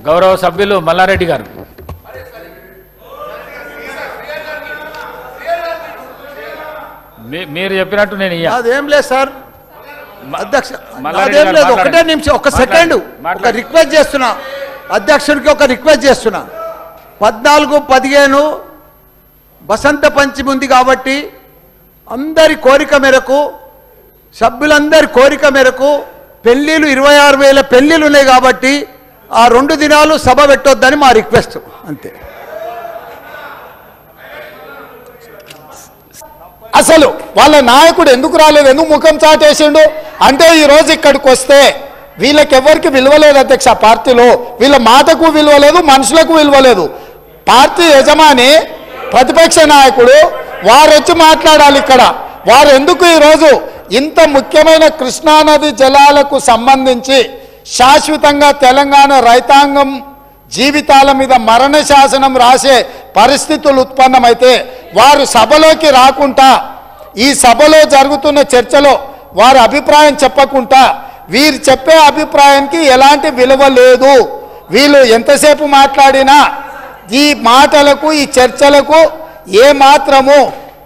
గౌరవ సభ్యులు మల్లారెడ్డి గారు. మీరు చెప్పినట్టు నేను అదేం లేదు సార్ అధ్యక్ష, అదేం లేదు. ఒకటే నిమిషం, ఒక సెకండ్, ఒక రిక్వెస్ట్ చేస్తున్నా అధ్యక్షుడికి, ఒక రిక్వెస్ట్ చేస్తున్నా. 14-15 వసంత పంచమి ఉంది కాబట్టి అందరి కోరిక మేరకు, సభ్యులందరి కోరిక మేరకు పెళ్లిళ్ళు 26,000 పెళ్లిళ్ళు ఉన్నాయి కాబట్టి ఆ 2 దినాలు సభ పెట్టొద్దని మా రిక్వెస్ట్, అంతే. అసలు వాళ్ళ నాయకుడు ఎందుకు రాలేదు, ఎందుకు ముఖం చాటేసిండు అంటే ఈరోజు ఇక్కడికి వస్తే వీళ్ళకెవ్వరికి విలువ లేదు అధ్యక్ష. పార్టీలో వీళ్ళ మాటకు విలువ లేదు, మనుషులకు విలువ లేదు. పార్టీ యజమాని ప్రతిపక్ష నాయకుడు వారు వచ్చి మాట్లాడాలి ఇక్కడ. వారు ఎందుకు ఈరోజు ఇంత ముఖ్యమైన కృష్ణానది జలాలకు సంబంధించి శాశ్వతంగా తెలంగాణ రైతాంగం జీవితాల మీద మరణ శాసనం రాసే పరిస్థితులు ఉత్పన్నమైతే వారు సభలోకి రాకుండా, ఈ సభలో జరుగుతున్న చర్చలో వారి అభిప్రాయం చెప్పకుండా, వీరు చెప్పే అభిప్రాయానికి ఎలాంటి విలువ లేదు. వీళ్ళు ఎంతసేపు మాట్లాడినా ఈ మాటలకు, ఈ చర్చలకు ఏమాత్రము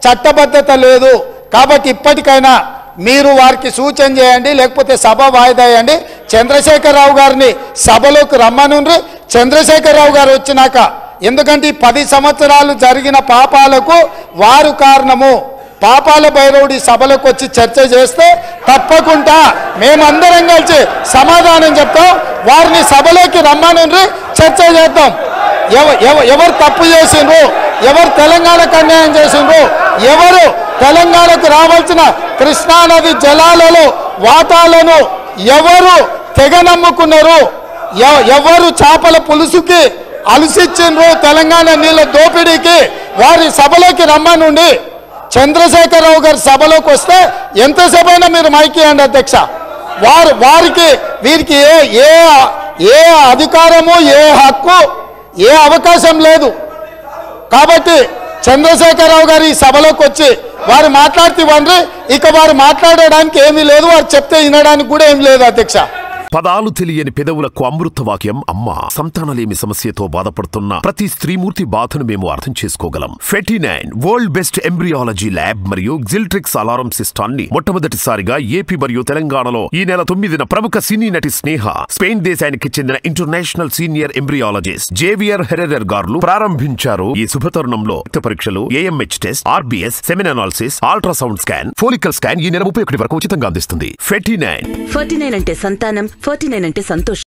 చట్టబద్ధత లేదు. కాబట్టి ఇప్పటికైనా మీరు వారికి సూచన చేయండి, లేకపోతే సభ వాయిదా వేయండి. చంద్రశేఖరరావు గారిని సభలోకి రమ్మనుండ్రి. చంద్రశేఖరరావు గారు వచ్చినాక, ఎందుకంటే ఈ 10 సంవత్సరాలు జరిగిన పాపాలకు వారు కారణము. పాపాల భైరవుడి సభలోకి వచ్చి చర్చ చేస్తే తప్పకుండా మేమందరం కలిసి సమాధానం చెప్తాం. వారిని సభలోకి రమ్మనుండ్రి, చర్చ చేద్దాం. ఎవరు తప్పు చేసిండ్రు, ఎవరు తెలంగాణకు అన్యాయం చేసిండ్రు, ఎవరు తెలంగాణకు రావాల్సిన కృష్ణానది జలాలలో వాటాలను ఎవరు తెగ నమ్ముకున్నారు, ఎవరు చేపల పులుసుకి అలసిచ్చిండ్రు, తెలంగాణ నీళ్ళ దోపిడీకి, వారి సభలోకి రమ్మనుండి. చంద్రశేఖరరావు గారి సభలోకి వస్తే ఎంతసేపు అయినా మీరు మైక్ ఇవ్వండి అధ్యక్ష. వారికి వీరికి ఏ అధికారము, ఏ హక్కు, ఏ అవకాశం లేదు. కాబట్టి చంద్రశేఖరరావు గారు ఈ సభలోకి వచ్చి వారు మాట్లాడుతూ ఇక వారు మాట్లాడడానికి ఏమీ లేదు, వారు చెప్తే వినడానికి కూడా ఏమీ లేదు అధ్యక్ష. పదాలు తెలియని పెదవులకు అమృత వాక్యం అమ్మ. సంతానలేమి సమస్యతో బాధపడుతున్న ప్రతి స్త్రీమూర్తి బాధను మేము అర్థం చేసుకోగలం. ఫెటినైన్ వరల్డ్ బెస్ట్ ఎంబ్రియాలజీ ల్యాబ్ మరియు జిల్ట్రిక్స్ అలారం సిస్టాన్ని మొట్టమొదటిసారిగా ఏపీ మరియు తెలంగాణలో ఈ నెల 9న ప్రముఖ సినీ నటి స్నేహ, స్పెయిన్ దేశానికి చెందిన international senior embryologist Javier Herrera గారు ప్రారంభించారు. ఈ శుభతరుణంలో రక్త పరీక్షలు, AMH test, RBS, semen analysis, ultrasound scan, follicle scan ఈ నెల 31 వరకు ఉచితంగా అందిస్తుంది. ఫెటినైన్ అంటే సంతానం, 49 అంటే సంతోషం.